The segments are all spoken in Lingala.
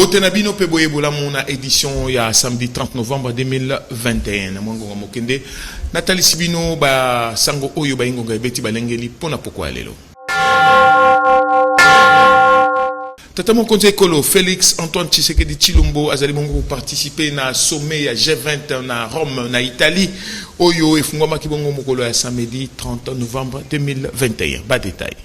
Botenabino Peboye Bolamona édition ya samedi 30 novembre 2021. Na mwango mokende Nathalie Sibino ba sango oyo ba ingo beti balengeli pona pokwa lelo. Tata Mokonzi Ekolo Félix Antoine Tshisekedi Tshilombo azali bongo participer na sommet ya G20 na Rome na Italie oyo efungwa makibongo mokolo ya samedi 30 novembre 2021. Ba détail.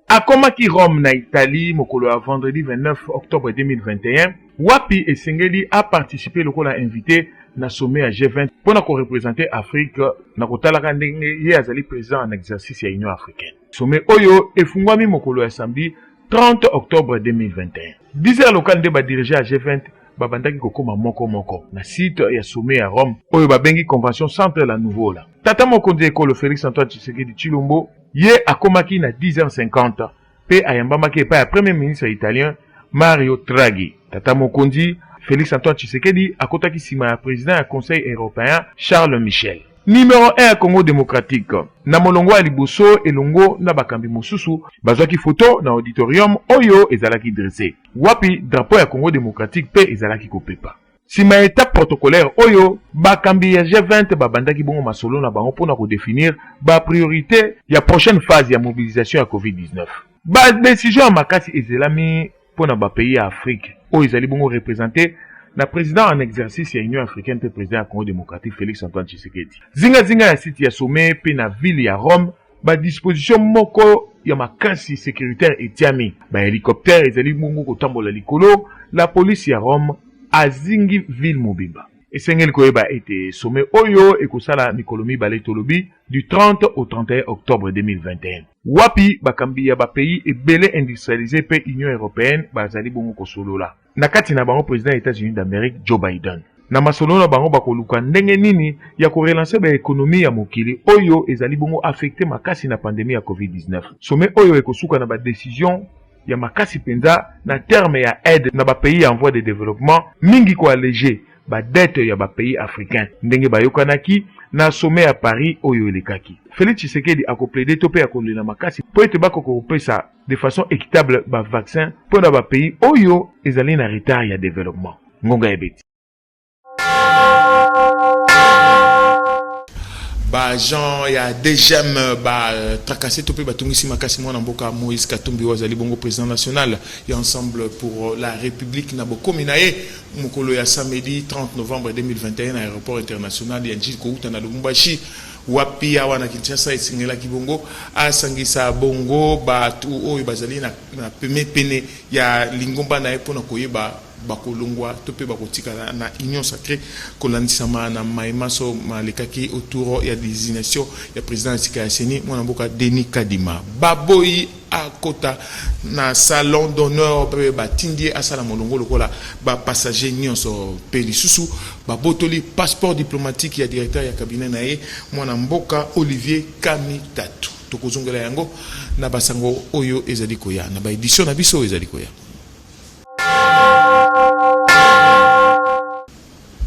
Akomaki Rome na Italie mokolo ya vendredi 29 octobre 2021, Wapi Esengeli a participé lokola invité na sommet ya G20 pour na ko représenter Afrique na kotalaka ndenge ye azali président en exercice ya Union africaine. Sommet oyo efungwami mokolo ya samedi 30 octobre 2021. 10h local nde ba diriger à G20 babandaki kokoma moko na site ya sommet ya Rome oyo babengi convention centre la nouveau la. Tata Mokonzi Ekolo Félix Antoine Tshisekedi Tshilombo ye akomaki na 10h50 pe ayambamaki pa ya premier ministre italien Mario Draghi. Tata Mokonzi Félix Antoine Tshisekedi akotaki sima ya président ya Conseil européen Charles Michel. Numéro 1 ya Congo démocratique. Na molongo ya liboso elongo na bakambi mosusu bazwaki photo na auditorium oyo ezalaki dressé. Wapi drapeau ya Congo démocratique pe ezalaki kopepa. Sima étape protocolaire oyo bakambi ya G20 babandaki bongo masolo na bango pona ko définir ba priorité ya prochaine phase ya mobilisation ya COVID-19. Ba décision makasi ezelami pona ba pays ya Afrique oyo ezali bongo représenté na président en exercice ya Union africaine pe président ya Congo démocratique Félix Antoine Tshisekedi. Zinga ya site ya sommet pe na ville ya Rome ba disposition moko ya makasi sécuritaire etiami. Ba hélicoptère ezali bongo kotambola likolo la police ya Rome azingi ville mobimba. Esengeli koyeba ete sommet oyo ekosala mikolo mibale tolobi du 30 au 31 octobre 2021. Wapi bakambi ya ba pays ebele industrialisé pe Union européenne bazali bongo kosolola. Na kati na bango président États-Unis d'Amérique Joe Biden. Na masolo na bango bakoluka ndenge nini ya korelancer ba économie ya mokili oyo ezali bongo affecté makasi na pandémie ya COVID-19. Sommet oyo ekosuka na ba décision ya makasi penza na terme ya aide na ba pays en voie de développement mingi ko alléger ba dette ya ba pays africain ndenge bayokanaki na sommet à Paris oyo elekaki. Félix Tshisekedi a plaidé topé ya kolela makasi po ete bakoko kopesa de façon équitable ba vaccin pour na ba pays oyo ezali na retard ya développement. Ngonga ebeti. Ba Jean ya DGM ba tracasser topé ba tungisi makasi mwana mboka Moïse Katumbi wazali bongo président national et ensemble pour la République na bokominaye mokolo ya samedi 30 novembre 2021 à aéroport international ya Njiko uta na Lubumbashi. Wapi ya wana Kinshasa esingela kibongo asangisa bongo batu oyo bazali na pene ya lingomba na epo na koyeba bakolongwa tope bakotika na union sacrée kolandisama na maimaso malekaki autour ya désignation ya président Sika Seni mwana mboka Denis Kadima baboyi akota na salon d'honneur pe batindie asala molongo lokola ba passager nyonso pe lisusu babotoli passeport diplomatique ya directeur ya cabinet na ye mwana mboka Olivier Kamitatu tokozongela yango na basango oyo ezali koya na ba édition na biso ezali koya.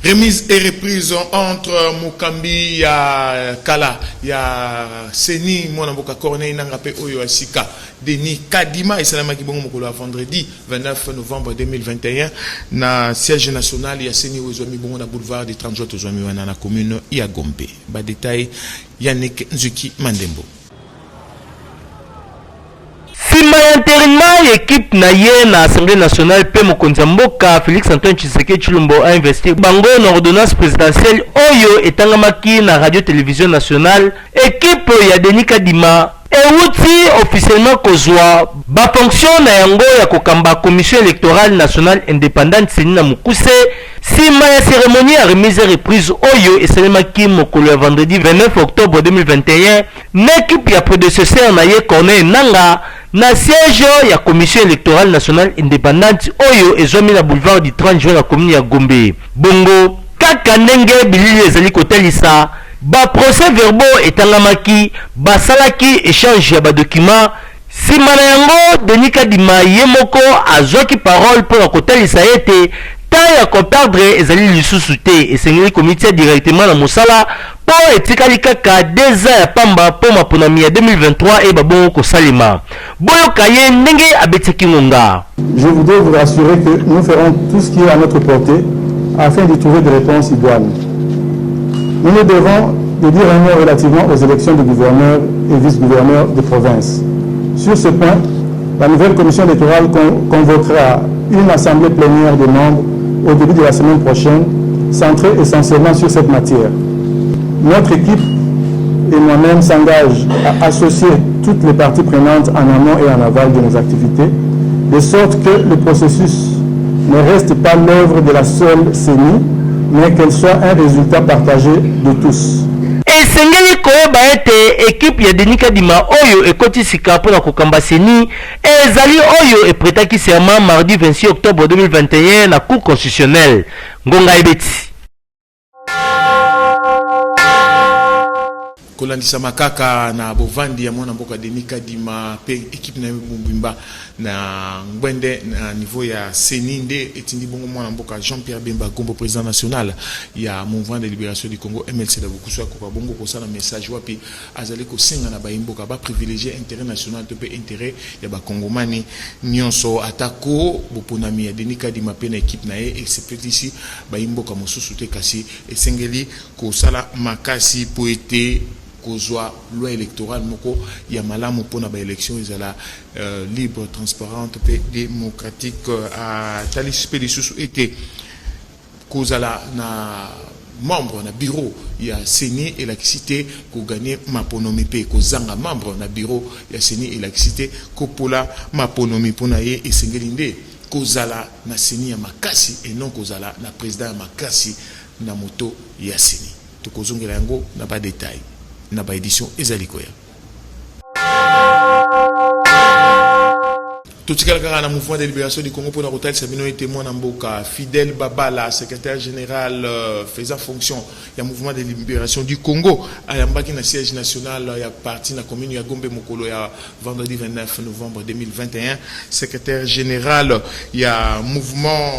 Remise et reprise entre Mukambi ya Kala ya Seni mwana mboka Corneille Nangape oyo asika Denis Kadima esalamaki bongo mokolo vendredi 29 novembre 2021 na siège national ya Seni ozwami bongo na boulevard des 30 jours ozwami wana na commune ya Gombe. Ba détail Yannick Nzuki Mandembo. Sima ya intérimaire équipe na ye na Assemblée nationale pe mokonzi mboka Félix Antoine Tshisekedi Tshilombo a investi bango na ordonnance présidentielle oyo etangamaki na radio télévision nationale équipe ya Denis Kadima euti officiellement kozwa ba fonction na yango ya kokamba commission électorale nationale indépendante Seni na Mukuse sima ya cérémonie ya remise et reprise oyo esalemaki mokolo ya vendredi 29 octobre 2021 na équipe ya prédécesseur na ye Corneille Nanga na siège ya commission électorale nationale indépendante oyo ezwami na boulevard du 30 juin na commune ya Gombe. Bongo kaka ndenge bilili ezali kotalisa ba procès verbaux etangamaki basalaki échange ya ba documents sima na yango Denis Kadima ye moko azwaki parole pour kotalisa ete ta ya comptable ezali lisusu te esengeli komite directement na mosala po etikali kaka 2 ans ya pamba po maponami ya 2023 babongo kosalema. Boyoka ye ndenge abeteki ngonga. Je voudrais vous rassurer que nous ferons tout ce qui est à notre portée afin d'y trouver des réponses idoines. Nous nous devons de dire un mot relativement aux élections de gouverneurs et vice-gouverneurs de province. Sur ce point, la nouvelle commission électorale convoquera une assemblée plénière de membres au début de la semaine prochaine, centrée essentiellement sur cette matière. Notre équipe et moi-même s'engagent à associer toutes les parties prenantes en amont et en aval de nos activités, de sorte que le processus ne reste pas l'œuvre de la seule CENI, mais qu'elle soit un résultat partagé de tous. Esengeli koyeba ete équipe ya Denis Kadima oyo ekotisika mpona kokamba CENI ezali oyo epretaki serment mardi 26 octobre 2021 na Cour constitutionnelle. Ngonga ebeti kolandisa makaka na bovandi ya mwana mboka Denis Kadima pe équipe na Bumbimba na ngwende na niveau ya CENI nde etindi bongo mwana mboka Jean-Pierre Bemba Gombo président national ya mouvement de libération du Congo MLC da bokuswa ko bongo ko sala message wapi azali ko senga na bayimboka ba privilégier intérêt national to pe intérêt ya ba kongomani nyonso atako boponami ya Denis Kadima pe na équipe na ye excepté ici bayimboka mosusu te kasi esengeli ko sala makasi po ete kozwa loi électorale moko ya malamu pona ba élection ezala libre, transparente et démocratique à talispe de sous été kozala na membre na bureau ya CENI et la cité ko gagner maponomi pe kozanga membre na bureau ya CENI et la cité ko pola maponomi pona ye esengelinde kozala na CENI ya makasi et non kozala na président ya makasi na moto ya CENI to kozongela yango na ba détail na ba édition ezalikoya tout ce qui a mouvement de libération du Congo pour la route Sabino et témoin Namboka Fidèle Babala secrétaire général faisant fonction il y a mouvement de libération du Congo à Yambaki na siège national il y a parti na commune ya Gombe Mokolo ya vendredi 29 novembre 2021 secrétaire général il y a mouvement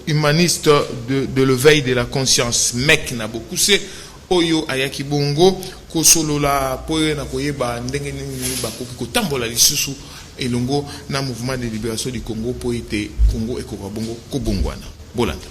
humaniste de l'éveil de la conscience mec na beaucoup c'est oyo ayaki bongo kosolola poye na koyeba ndenge nini bakoki kotambola lisusu elongo na mouvement de libération du Congo po ete Congo ekoka bongo kobongwana bolanda.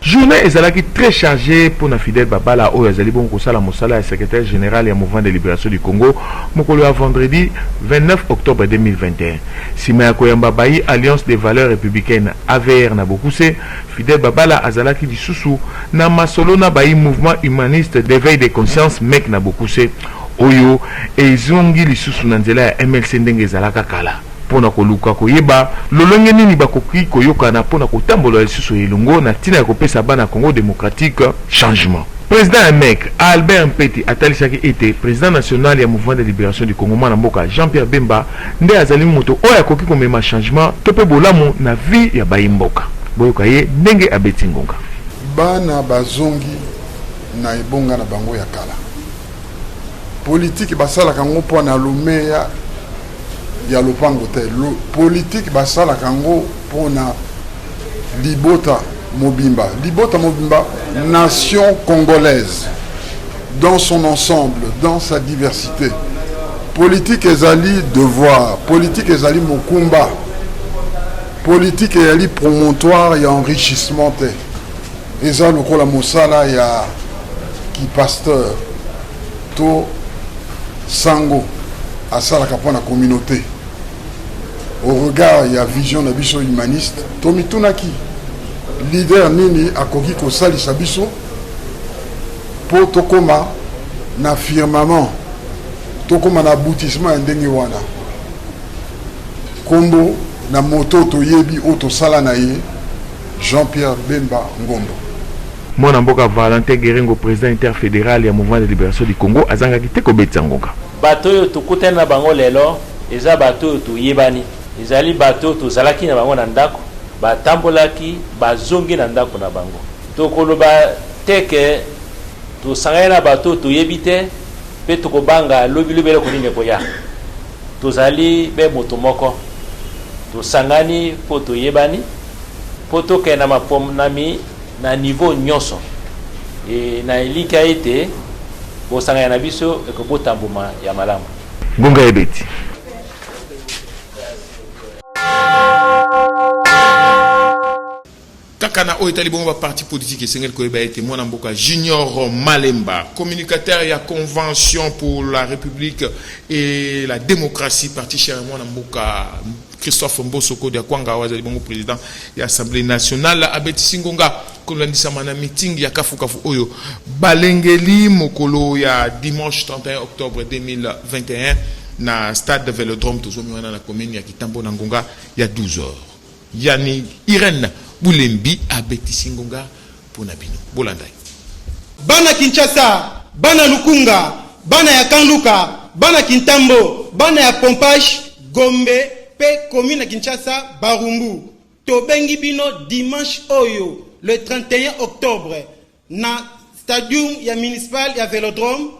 Journée ezalaki très chargée pour na Fidèle Babala oyo azali bongo kosala mosala ya secrétaire général ya mouvement de libération du Congo mokolo ya vendredi 29 octobre 2021 sima ya koyamba bayi alliance des valeurs républicaines AVR na Bokuse Fidèle Babala azalaki lisusu na masolo na bayi mouvement humaniste d'éveil des consciences mec na Bokuse oyo ezongi lisusu na nzela ya MLC ndenge ezalaka kala pona koluka koyeba lolonge nini bakoki koyokana pona kotambola lisusu elongo na tina ya kopesa bana Congo démocratique changement. Président MEC Albert Mpeti atalisaki ete président national ya mouvement de libération du Congo mwana mboka Jean-Pierre Bemba nde azali moto oyo akoki komema changement to pe bolamu na vie ya bayimboka boyoka ye ndenge abeti ngonga bana bazongi na ebonga na bango ya kala politique basala kango pona lumeya ya lopango te politique basala kango pona libota mobimba nation congolaise dans son ensemble dans sa diversité politique ezali devoir politique ezali mokumba politique ezali promontoire ya enrichissement te eza lokola mosala ya ki pasteur to sango asalaka pona communauté au regard ya vision na biso humaniste tomitunaki leader nini akoki kosalisa biso po tokoma na firmament tokoma na aboutissement ya ndenge wana kombo na moto toyebi o tosala na ye Jean-Pierre Bemba Ngombo mwana mboka Valentin Guérengo président interfédéral ya mouvement de libération du Congo azangaki te kobetisa ngonga bato oyo tokutana na bango lelo eza bato oyo toyebani ezali bato oyo tozalaki na bango na ndako batambolaki bazongi na ndako na bango tokoloba teke tosangani na bato oyo toyebi te mpe tokobanga lobi eloko nini ekoya tozali be moto moko tosangani mpo toyebani mpo tokende na maponami na niveau nyonso et na elika ete bosanga na biso ekobotambuma ya malamu. Ngonga Ebeti. Kakana Oetali Bongo parti politique et Sengel Koeba été mon amboka Junior Malemba, communicateur et à Convention pour la République et la démocratie, parti cher mon amboka Christophe Mbosoko de Kwanga Wazali Bongo président de l'Assemblée nationale, Abeti Singonga, Kolandi Mana meeting ya Kafu Kafu Oyo, Balengeli Mokolo ya dimanche 31 octobre 2021, na stade de Vélodrome, toujours dans la commune ya Kitambo Nangonga, il y a 12 heures. Yani Irène Boulembi Abeti Singonga pour Nabino. Bolandai. Bana Kinshasa, Bana Lukunga, Bana ya Kanluka, Bana Kintambo, Bana ya Pompage, Gombe, Pe commune Kinshasa, Barumbu. Tobengi bino dimanche Oyo, le 31 octobre, na stadium ya municipal ya Vélodrome,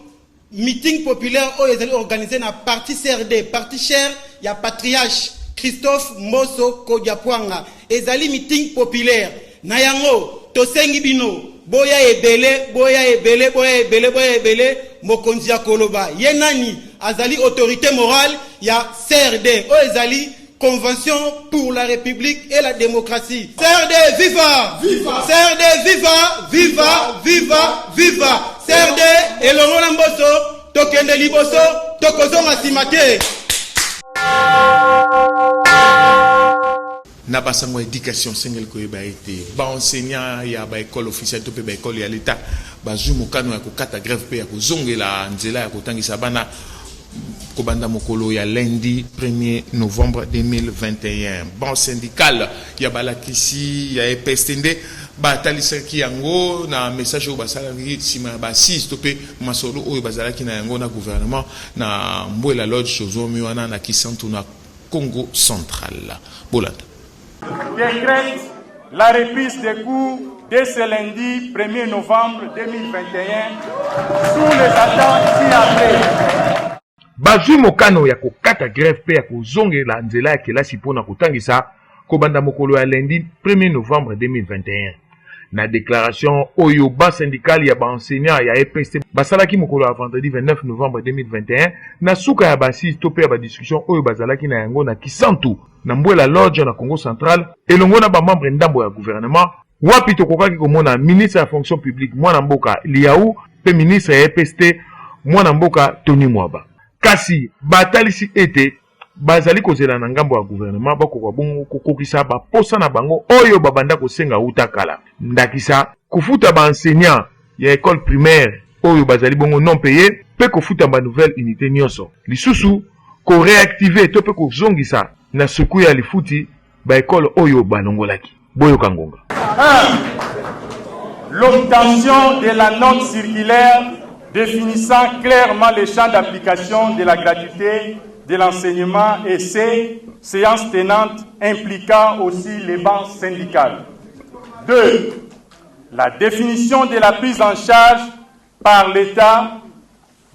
meeting populaire Oyo est organisé na parti CRD, parti cher ya patriarche Christophe Mboso Kodiapwanga. Ezali meeting populaire. Na yango, tosengi bino, boya ebele, boya ebele, boya ebele, boya ebele, mokonzi ya koloba. Yenani, azali autorité morale, ya CRD. O ezali, Convention pour la République et la démocratie. CRD, viva! Viva! CRD, viva! Viva! Viva! Viva! CRD, elongo mboso, tokende liboso, tokozonga simate. Na basango éducation Sengel Koeba été ba enseignant ya ba école officielle to pe ba école ya l'état ba zumu kano ya kokata grève pe ya kozongela nzela ya kotangisa bana kobanda mokolo ya lundi 1er novembre 2021. Ban syndical ya balakisi ya EPSTND ba talisaki yango na message au basalaki sima ba 6 to pe masolo oyo bazalaki na yango na gouvernement na Mbwela Lodge chozomi wana na Kisantu na Congo central. Bolanda décrète la reprise des cours dès ce lundi 1er novembre 2021 sous les attentes ci-après. Bazui mokano ya kokata grève pe ya kozongela nzela ya kelasi pona kotangisa kobanda mokolo ya lundi 1er novembre 2021. Na déclaration oyo ba syndical ya ba enseignant ya EPST basalaki mokolo ya vendredi 29 novembre 2021 na suka ya basisi to pe ya ba discussion oyo bazalaki na yango na Kisantu na Mbwela Lodge na Congo central elongo na ba membre ndambo ya gouvernement wapi tokokaki komona ministre ya fonction publique mwana mboka Liaou pe ministre ya EPST mwana mboka Tony Mwaba. Kasi batalisi ete bazali kozela na ngambo ya gouvernement bakoka bongo kokokisa ba posa na bango oyo babanda kosenga utakala ndakisa kufuta ba enseignant ya école primaire oyo bazali bongo non payé pe kofuta ba nouvelle unité nyonso lisusu ko réactiver to pe ko zongisa na suku ya lifuti ba école oyo balongolaki boyo kangonga. L'obtention de la note circulaire définissant clairement les champs d'application de la gratuité de l'enseignement et ces séances tenantes impliquant aussi les banques syndicales. 2. La définition de la prise en charge par l'État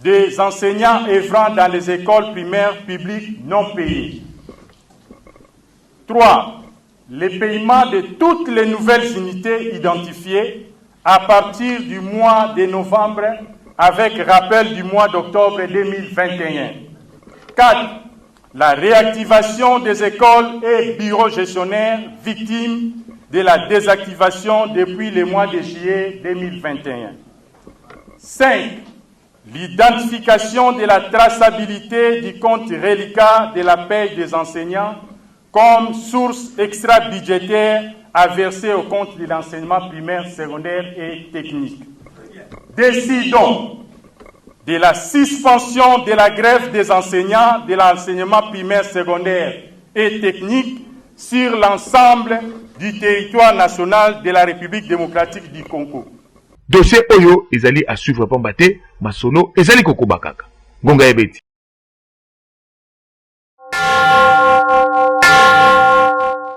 des enseignants œuvrant dans les écoles primaires publiques non payées. 3. Le paiement de toutes les nouvelles unités identifiées à partir du mois de novembre avec rappel du mois d'octobre 2021. 4. La réactivation des écoles et bureaux gestionnaires victimes de la désactivation depuis le mois de juillet 2021. 5. L'identification de la traçabilité du compte reliquat de la paie des enseignants comme source extra-budgétaire à verser au compte de l'enseignement primaire, secondaire et technique. Décidons de la suspension de la grève des enseignants de l'enseignement primaire, secondaire et technique sur l'ensemble du territoire national de la République démocratique du Congo. Dossier Oyo ezali à suivre Pambate, Masolo ezali Kokobakaka. Ngonga Ebeti.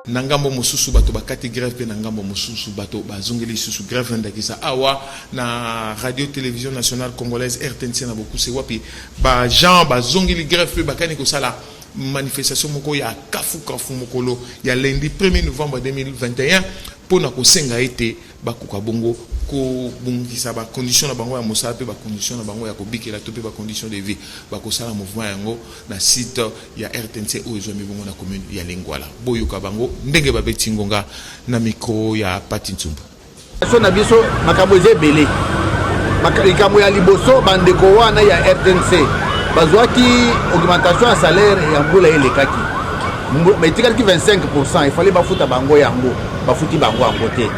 Nangambo mosusu bato bakati grève pe nangambo mosusu bato bazongeli susu grève ndakisa awa na radio télévision nationale congolaise RTNC na beaucoup c'est wapi ba Jean bazongeli grève pe bakani ko sala manifestation moko ya kafu mokolo ya lundi 1er novembre 2021 pona ko senga ete bakuka bongo ko bungisa ba condition na bango ya mosala pe ba condition na bango ya kobikela to pe ba condition de vie ba ko sala mouvement yango na site ya RTNC o ezo mi bongo na commune ya Lingwala boyoka bango ndenge ba beti ngonga na micro ya Pati Ntsumba so na biso makambo ebele makambo ya liboso bandeko wana ya RTNC bazwaki augmentation ya salaire ya mbula elekaki metikaki 25%, il fallait bafuta bango yango bafuti bango yango te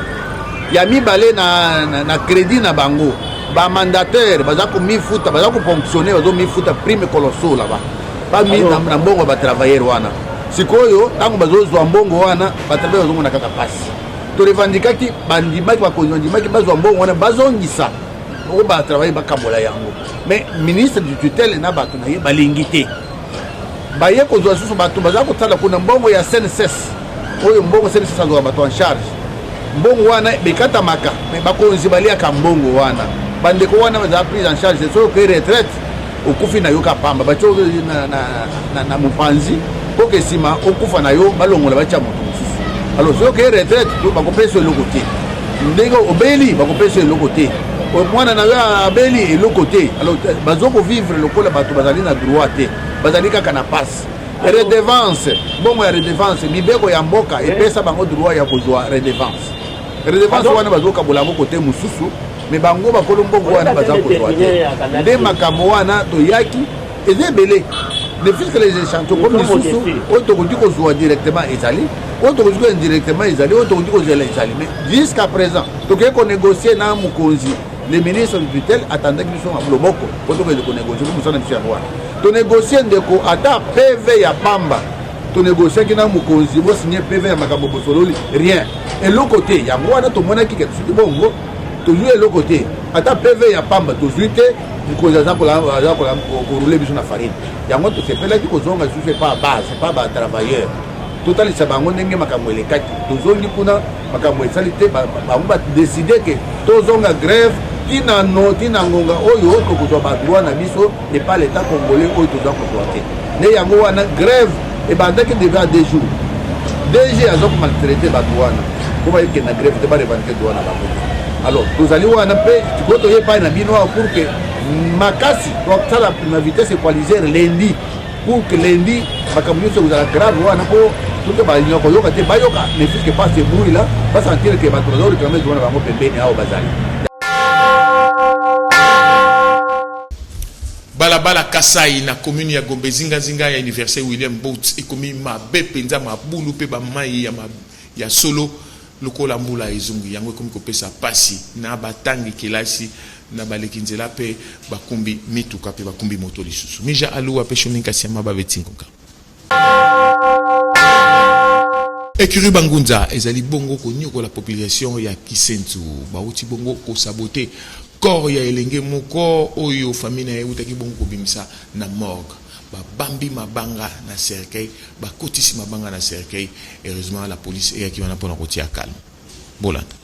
ya mibale na crédit na bango ba mandataire baza ko mifuta baza ko fonctionner bazo mifuta prime colossal là ba mi na mbongo ba travailler wana sikoyo tango bazo zwa mbongo wana ba travailler bazo na kaka pasi to revendikaki bandimaki ba konzondimaki bazo mbongo wana bazongisa o ba travailler ba kabola yango mais ministre du tutelle na bato na ye balingité baye ko zwa susu bato baza ko tala kuna mbongo ya SNSS oyo mbongo SNSS azo bato en charge mbongo wana bekata maka me bakonzi balia ka mbongo wana bandeko wana baza prise en charge so que retraite okufi na yo ka pamba bacho na mupanzi poke sima okufa na yo balongola bacha moto mususu alors so que retraite bakopesa le côté ndenge obeli bakopesa le côté o mwana na yo abeli le côté alors bazoko vivre lokola bato bazali na droit te bazali kaka na passe redevance bongo ya redevance mibeko ya mboka epesa bango droit ya kozwa redevance wana bazoka bolango kote mususu me bango bakolo mbongo wana baza kozwa te nde makambo wana toyaki ezebele le fisc les échantillons comme mususu oyo tokoki kozwa directement ezali oyo tokoki kozwa indirectement ezali oyo tokoki kozela ezali mais jusqu'à présent tokoki konégocier na mokonzi le ministre du tutelle attendaki biso na loboko po tokoki konégocier ko musana biso yango wana tonégocier ndeko ata PV ya pamba tonégocier ki na mokonzi bo signer PV ya makambo bosololi rien et l'autre côté ya mwana to mona ki ketu bongo to jouer l'autre côté ata PV ya pamba to zuite mokonzi za ko rouler biso na farine yango to sepela ki ko zonga su fait pas base pas ba travailleur total sa bango ndenge makambo elekaki to zongi kuna makambo esalite bango ba décider que to zonga grève tina ngonga oyo to ko ba droit na biso et pas l'état congolais oyo to za ko soate ne yango wana grève et bandaki déjà 2 jours DG a donc maltraité Batouana. Comment il y a une grève de revendiquer Douana. Alors, nous allons en paix, tu dois te pas une binoire pour que Makasi, donc ça la vitesse équalisée lundi, pour que lundi, Makamuni se vous a grave, ou pour tout le monde, ne fût que pas ce bruit là, pas sentir que Batouana réclame Douana va me payer à Bazali. Balabala Kasai na commune ya Gombe zinga ya université William Boots ekomi mabe penza mabulu pe ba mai ya solo lokola mbula ezungu yango ekomi kopesa pasi na batangi kelasi na balekinzela pe bakumbi mituka pe bakumbi moto lisusu mija aluwa pe shominka siama ba betinkoka Ekuru Bangunza ezali bongo ko nyoko la population ya Kisentu bauti bongo ko saboter corps ya elenge moko oyo famille na utaki bongo kobimisa na morgue ba bambi mabanga na cercueil ba kotisi mabanga na cercueil heureusement la police eyaki wana pona kotia calme bolanda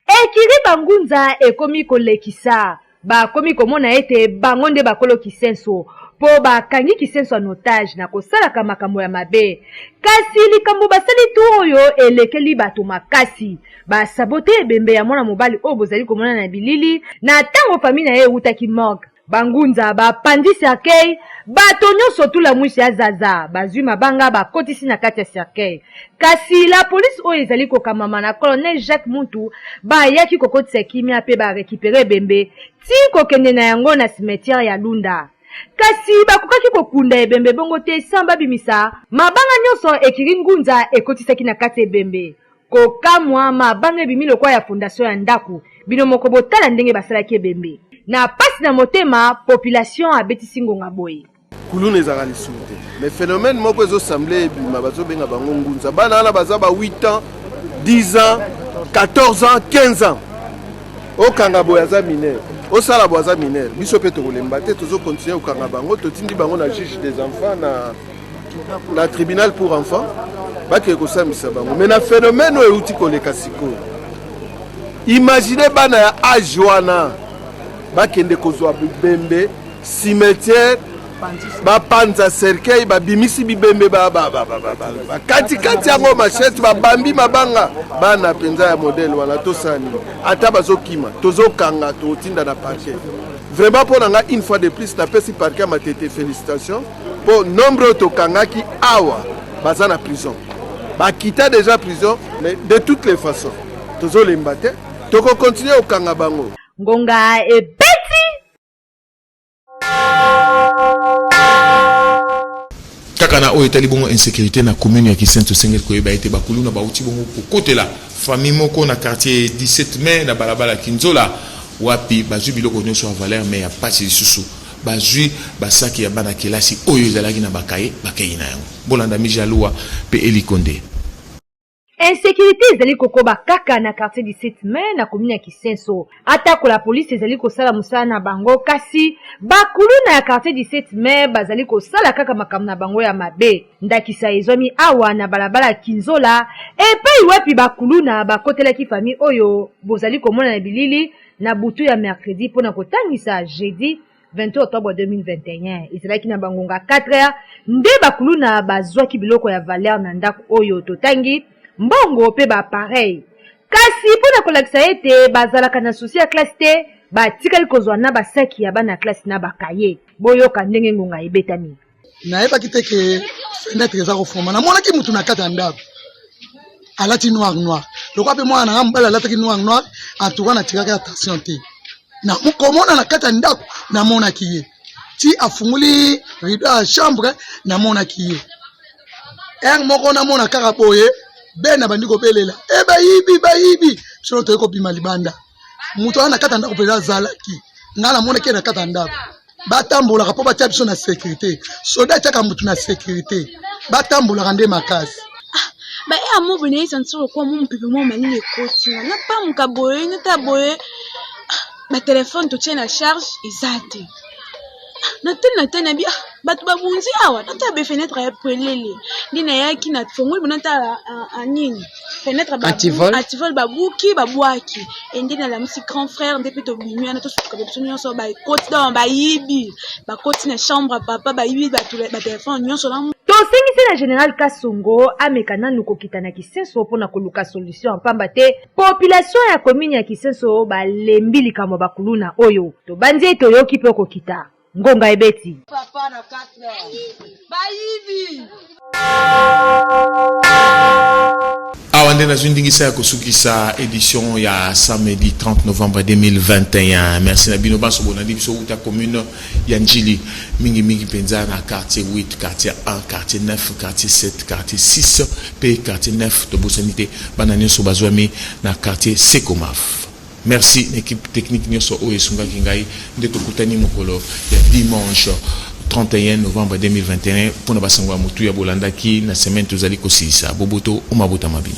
Ekiri Bangunza ekomi kolekisa ba komi komona ete bango nde bakolo Kisenso po bakangi Kisenso en otage na kosalaka makambo ya mabe kasi likambo basali tu oyo elekeli bato makasi basabote ebembe ya mwana mobali oyo bozali komona na bilili na tango famille na ye eutaki morgue Bangunza bapandi cercueil bato nyonso tula mwisi ya zaza bazwi mabanga bakotisi na kati ya cercueil kasi la police oyo ezali kokamama na colonel Jacques Muntu bayaki kokotisa kimia pe barekipere ebembe ti kokende na yango na cimetière ya Lunda kasi bakokaki kokunda ebembe bongo te samba bimisa mabanga nyonso Ekiri Ngunza ekotisaki na kati ebembe kokamwa mabanga ebimi lokwa ya fondation ya ndaku bino moko botala ndenge basalaki ebembe na pasi na motema population abetisi ngonga boye kuluna ezaka lisumu te mais phénomène moko ezosemble ebima bazobenga bango Ngunza bana wana baza ba 8 ans 10 ans 14 ans 15 ans okanga boye aza mineur osala boye aza mineur biso mpe tokolemba te tozokontinue okanga bango totindi bango na juge des enfants na tribunal pour enfants bakeye kosambisa bango mais na phénomène oyo euti koleka sikoyo imagine bana ya age wana bakende kozwa bembe cimetière bapanza cercueil babimisi bibembe kati yango machete babambi mabanga bana penza ya modèle wana tosani ata bazokima tozokanga totinda na parquet vraiment pour nga une fois de plus napesi parquet matete félicitations pour nombre tokangaki awa baza na prison bakita déjà prison mais de toutes les façons tozolemba te toko continuer okanga bango ngonga ebeti kaka na oyo etali bongo insécurité na commune ya Kisenso Sengel koyeba ete bakulu na bauti bongo kokotela famille moko na quartier 17 mai na balabala Kinzola wapi bazwi biloko nyonso ya valeur mais ya pasi lisusu bazwi basaki ya bana kelasi oyo ezalaki na bakaye bakei na yango bolanda mijalua pe elikonde. Insécurité ezali kokoba kaka na quartier 17 mai na commune ya Kisenso. Atako la police ezali kosala musala na bango kasi bakulu na quartier 17 mai bazali kosala kaka makambo na bango ya mabe. Ndakisa ezomi awa na balabala Kinzola epai wapi bakulu na bakotelaki famille oyo bozali komona na bilili na butu ya mercredi pona kotangisa jeudi 20 octobre 2021. Ezalaki na bangonga 4h nde bakulu na bazwaki biloko ya valeur na ndako oyo totangi mbongo pe ba pareil kasi pona kolakisa ete bazalaka na souci ya classe te batikali kozwa na basaki ya bana classe na bakaye boyoka ndenge ngonga ebetami nayebaki te ke fenêtre eza kofoma namonaki mutu na kati ya ndako alati noir lokwa mpe mwana nanga mobali alataki noir antuka natikaki attention te komona na kati ya ndako namonaki ye ti afunguli rideau ya chambre namonaki ye ere moko namona kaka boye bena bandi kobelela bayibi sono toyeko bima libanda mutu wana kata ndako peza zalaki ngala mona ke na kata ndako batambola po batia biso na sécurité soda tiaka mutu na sécurité batambola nde makasi ba e amu bene sentir ko mu mpipi mo mani le koti na pa mu kaboye na taboye ba téléphone to tient na charge ezate na tena bi batu babunzi awa nata be fenêtre ya pelele ndina yaki na fongoli bonata anini fenêtre ativol babuki babwaki ndina la msi grand frère depuis to binu ana to suka be sonyo so ba koti dans ba yibi ba koti na chambre papa ba yibi ba téléphone nyonso la tosengisi na général Kasongo amekana nukokita na Kisenso pona koluka solution pamba te population ya commune ya Kisenso balembi likambo bakuluna oyo to bandi toyoki pe kokita ngonga ebeti papa na 4 bayibi awande na zundingisa ya kosukisa édition ya samedi 30 novembre 2021. Merci na bino baso bonandi biso uta commune ya Njili mingi penza na quartier 8 quartier 1 quartier 9 quartier 7 quartier 6 pe quartier 9 to bosanité banani so bazwami na quartier Sekomaf. Merci l'équipe technique nyoso o esunga kingai nde tokutani mokolo ya dimanche 31 novembre 2021 pour na basangwa mutu ya bolandaki na semaine tozali kosisa boboto o mabota mabino.